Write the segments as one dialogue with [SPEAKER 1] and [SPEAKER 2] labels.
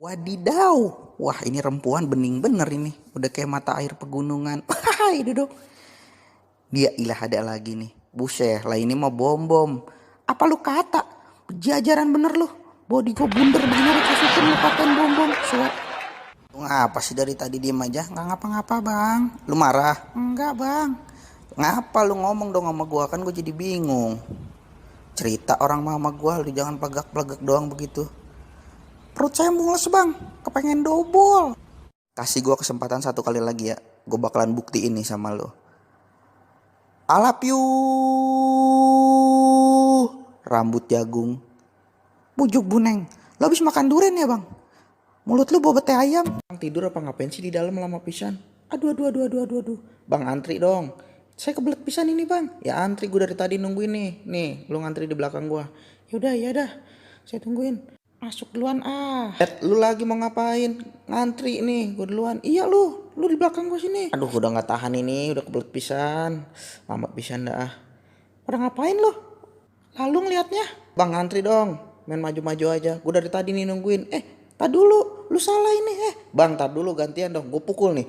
[SPEAKER 1] Wadidaw, wah ini rempuan bening bener ini, udah kayak mata air pegunungan. Hai duduk. Dia ilah ada lagi nih. Buset, lah ini mah bom. Apa lu kata? Jajaran bener lu. Body gue bunder begini dikasihin lu katain bom. Suat. Lu ngapa sih dari tadi diem aja? Nggak ngapa-ngapa bang. Lu marah? Enggak bang. Ngapa lu ngomong dong sama gua, kan gue jadi bingung. Cerita orang mama gua, lu jangan plegak-plegak doang begitu. Perut saya mules bang, kepengen dobol. Kasih gue kesempatan satu kali lagi ya, gue bakalan buktiin nih sama lo. Alap you, rambut jagung, bujuk buneng. Lo habis makan durian ya bang? Mulut lu bau bete ayam. Tidur apa ngapain sih di dalam lama pisan? Aduh. Bang antri dong. Saya kebelet pisan ini bang. Ya antri, gue dari tadi nungguin nih. Nih, lu ngantri di belakang gue. Yaudah, ya dah. Saya tungguin. Masuk duluan ah. Lu lagi mau ngapain? Ngantri nih, gue duluan. Iya lu di belakang gue sini. Aduh, udah nggak tahan ini, udah kebelet pisan. Lama pisan dah. Pada ngapain lu? Lalu ngeliatnya? Bang ngantri dong, main maju-maju aja. Gue dari tadi nih nungguin. Tar dulu, lu salah ini. Bang, tar dulu gantian dong, gue pukul nih.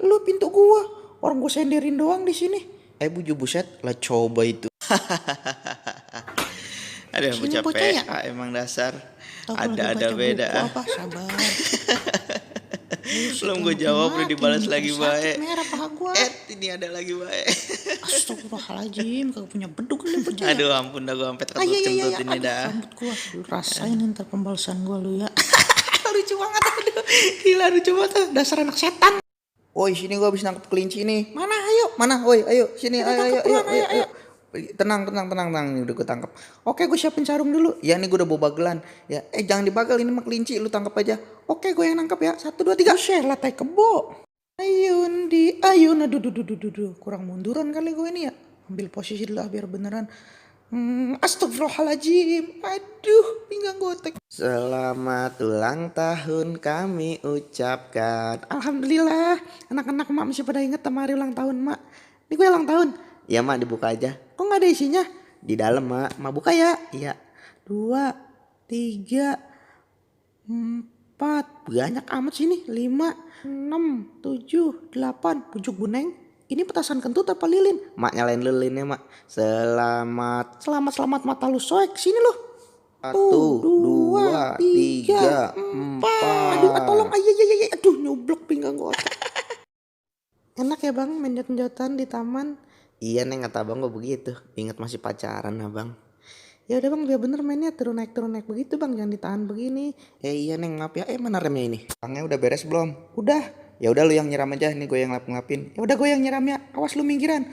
[SPEAKER 1] Lu pintu gua. Orang gue senderin doang di sini. Buju buset, lah coba itu. Ada yang bocah PA emang dasar. Ada beda. Apa sabar. Belum gue jawab udah dibalas lagi baik. Merah paha gua. Ini ada lagi baik. Astagfirullahaladzim, kagak punya bedug lu percaya. Aduh ampun dah, gue sampai terkentut ini dah. Rambut gua, lu rasain ntar pembalasan gua lu ya. Lucu banget, aduh. Gila lucu banget, dasar anak setan. Woi sini gue habis nangkep kelinci nih. Mana ayo? Mana? Woi ayo sini ayo. Tenang. Udah gue tangkap. Oke, gue siapin sarung dulu. Ya nih gue udah bawa bagelan. Ya jangan dibagel, ini mah kelinci, lu tangkap aja. Oke, gue yang nangkep ya. 1 2 3. Share lah tai kebo. Ayun. Aduh. Kurang munduran kali gue ini ya. Ambil posisi dulu biar beneran. Astagfirullahaladzim. Aduh, pinggang gotek. Selamat ulang tahun kami ucapkan. Alhamdulillah, anak-anak mak masih pada inget sama hari ulang tahun mak. Ini gue ulang tahun. Iya mak, dibuka aja. Kok gak ada isinya? Di dalam mak buka ya. Iya. 2 3 4. Banyak amat sini. 5 6 7 8. Pucuk buneng. Ini petasan kentut apa lilin? Mak nyalain lilinnya mak. Selamat mata lu soek. Sini lu. 1 2 3 4. Aduh tolong. Aduh nyoblok pinggang gua. Enak ya bang main jot-jotan di taman. Iya neng, kata abang gue begitu. Ingat masih pacaran abang. Ya udah bang, biar bener mainnya turun naik begitu bang, jangan ditahan begini. Iya neng, maaf ya. Mana remnya ini? Bangnya udah beres belum? Udah. Ya udah lu yang nyiram aja, nih gue yang ngapin. Ya udah gue yang nyiram ya. Awas lu minggiran.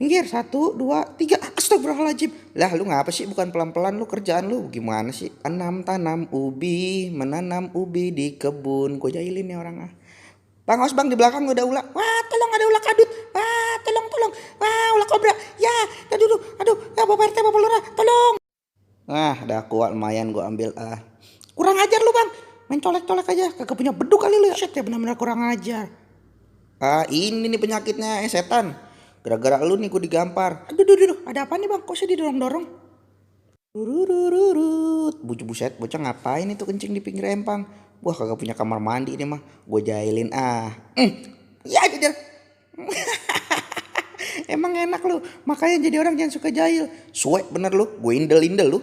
[SPEAKER 1] Minggir 1 2 3. Astagfirullahaladzim. Lah lu ngapa sih, bukan pelan-pelan lu, kerjaan lu gimana sih? Tanam ubi, menanam ubi di kebun. Gue jahilin nih orang ah. Bang Os bang, di belakang udah ular. Wah tolong, ada ular kadut. Wah tolong. Wah ular kobra. Ya aduh. Ya Bapak RT, Bapak Lurah, tolong. Udah kuat lumayan gue ambil ah. Kurang ajar lu bang, main colek-colek aja. Kagak punya beduk kali lu ya. Shit ya, benar-benar kurang ajar. Ini nih penyakitnya setan. Gara-gara lu nih gue digampar. Aduh, ada apa nih bang? Kok saya didorong-dorong? Buset, bocah ngapain itu kencing di pinggir empang? Wah kagak punya kamar mandi ini mah. Gue jahilin ah. Ya aja. Emang enak lu, makanya jadi orang jangan suka jahil. Suek bener lu, gue indel lu.